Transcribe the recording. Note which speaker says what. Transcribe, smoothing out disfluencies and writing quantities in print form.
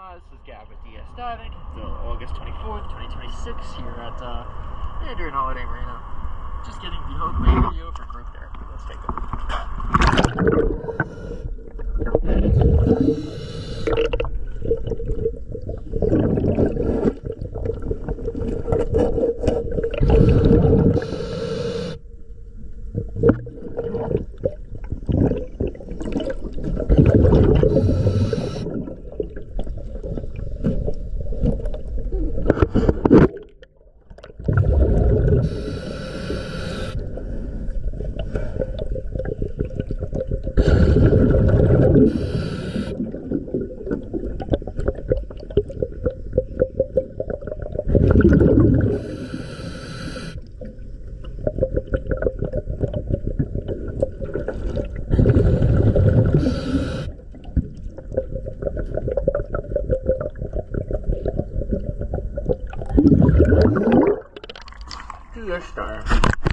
Speaker 1: This is Gab with DS Diving. It's August 24th, 2026 here at Mandarin Holiday Marina. Just getting the hook video for group therapy. Let's take a Pier.